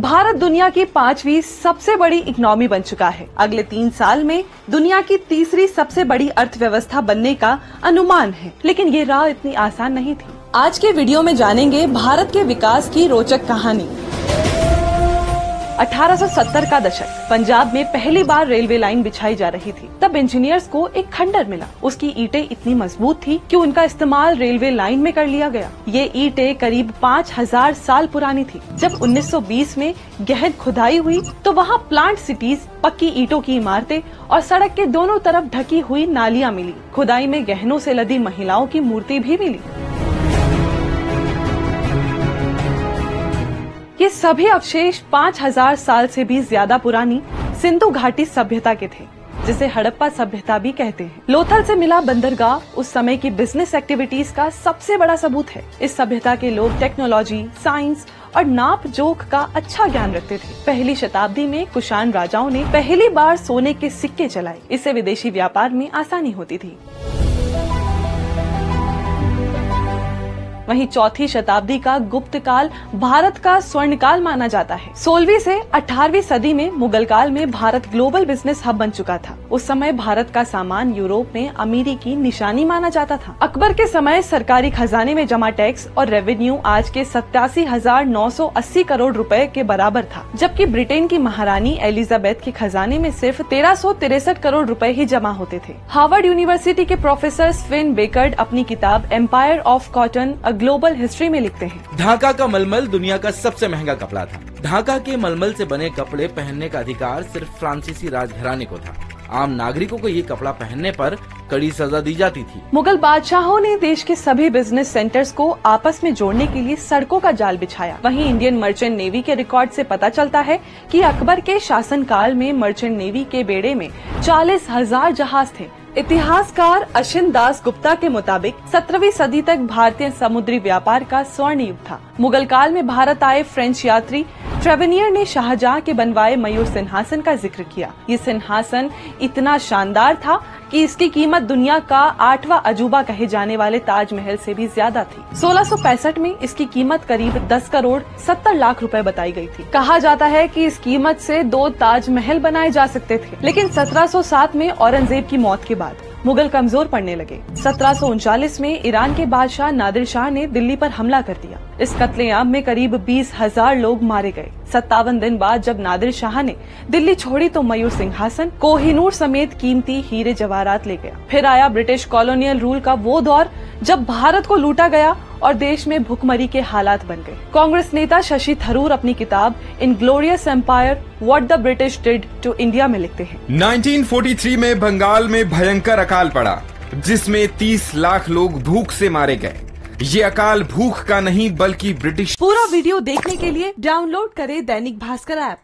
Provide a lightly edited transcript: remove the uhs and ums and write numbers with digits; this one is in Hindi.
भारत दुनिया की 5वीं सबसे बड़ी इकोनॉमी बन चुका है। अगले 3 साल में दुनिया की तीसरी सबसे बड़ी अर्थव्यवस्था बनने का अनुमान है, लेकिन ये राह इतनी आसान नहीं थी। आज के वीडियो में जानेंगे भारत के विकास की रोचक कहानी। 1870 का दशक, पंजाब में पहली बार रेलवे लाइन बिछाई जा रही थी। तब इंजीनियर्स को एक खंडर मिला। उसकी ईंटें इतनी मजबूत थी कि उनका इस्तेमाल रेलवे लाइन में कर लिया गया। ये ईंटें करीब 5000 साल पुरानी थी। जब 1920 में गहन खुदाई हुई तो वहाँ प्लांट सिटीज, पक्की ईंटों की इमारतें और सड़क के दोनों तरफ ढकी हुई नालियाँ मिली। खुदाई में गहनों से लदी महिलाओं की मूर्ति भी मिली। ये सभी अवशेष 5000 साल से भी ज्यादा पुरानी सिंधु घाटी सभ्यता के थे, जिसे हड़प्पा सभ्यता भी कहते हैं। लोथल से मिला बंदरगाह उस समय की बिजनेस एक्टिविटीज का सबसे बड़ा सबूत है। इस सभ्यता के लोग टेक्नोलॉजी, साइंस और नाप जोख का अच्छा ज्ञान रखते थे। पहली शताब्दी में कुषाण राजाओं ने पहली बार सोने के सिक्के चलाए। इससे विदेशी व्यापार में आसानी होती थी। वहीं चौथी शताब्दी का गुप्त काल भारत का स्वर्ण काल माना जाता है। 16वीं से 18वीं सदी में मुगल काल में भारत ग्लोबल बिजनेस हब बन चुका था। उस समय भारत का सामान यूरोप में अमीरी की निशानी माना जाता था। अकबर के समय सरकारी खजाने में जमा टैक्स और रेवेन्यू आज के 87,980 करोड़ रुपए के बराबर था, जबकि ब्रिटेन की महारानी एलिजाबेथ के खजाने में सिर्फ 1363 करोड़ रुपए ही जमा होते थे। हार्वर्ड यूनिवर्सिटी के प्रोफेसर स्विन बेकर्ड अपनी किताब Empire of Cotton global history में लिखते हैं, ढाका का मलमल दुनिया का सबसे महंगा कपड़ा था। ढाका के मलमल से बने कपड़े पहनने का अधिकार सिर्फ फ्रांसीसी राजघराने को था। आम नागरिकों को ये कपड़ा पहनने पर कड़ी सजा दी जाती थी। मुगल बादशाहों ने देश के सभी बिजनेस सेंटर्स को आपस में जोड़ने के लिए सड़कों का जाल बिछाया। वहीं इंडियन मर्चेंट नेवी के रिकॉर्ड से पता चलता है कि अकबर के शासनकाल में मर्चेंट नेवी के बेड़े में 40,000 जहाज थे। इतिहासकार अशिन दास गुप्ता के मुताबिक 17वीं सदी तक भारतीय समुद्री व्यापार का स्वर्ण युग था। मुगल काल में भारत आए फ्रेंच यात्री ट्रेवेनियर ने शाहजहां के बनवाए मयूर सिंहासन का जिक्र किया। ये सिंहासन इतना शानदार था कि इसकी कीमत दुनिया का 8वां अजूबा कहे जाने वाले ताजमहल से भी ज्यादा थी। 1665 में इसकी कीमत करीब 10 करोड़ 70 लाख रुपए बताई गई थी। कहा जाता है कि इस कीमत से 2 ताजमहल बनाए जा सकते थे, लेकिन 1707 में औरंगजेब की मौत के बाद मुगल कमजोर पड़ने लगे। 1739 में ईरान के बादशाह नादिर शाह ने दिल्ली पर हमला कर दिया। इस कत्लेआम में करीब 20,000 लोग मारे गए। 57 दिन बाद जब नादिर शाह ने दिल्ली छोड़ी तो मयूर सिंहासन, कोहिनूर समेत कीमती हीरे जवाहरात ले गया। फिर आया ब्रिटिश कॉलोनियल रूल का वो दौर जब भारत को लूटा गया और देश में भुखमरी के हालात बन गए। कांग्रेस नेता शशि थरूर अपनी किताब Inglorious Empire what the British did to India में लिखते हैं, 1943 में बंगाल में भयंकर अकाल पड़ा, जिसमें 30 लाख लोग भूख से मारे गए। ये अकाल भूख का नहीं बल्कि ब्रिटिश। पूरा वीडियो देखने के लिए डाउनलोड करें दैनिक भास्कर ऐप।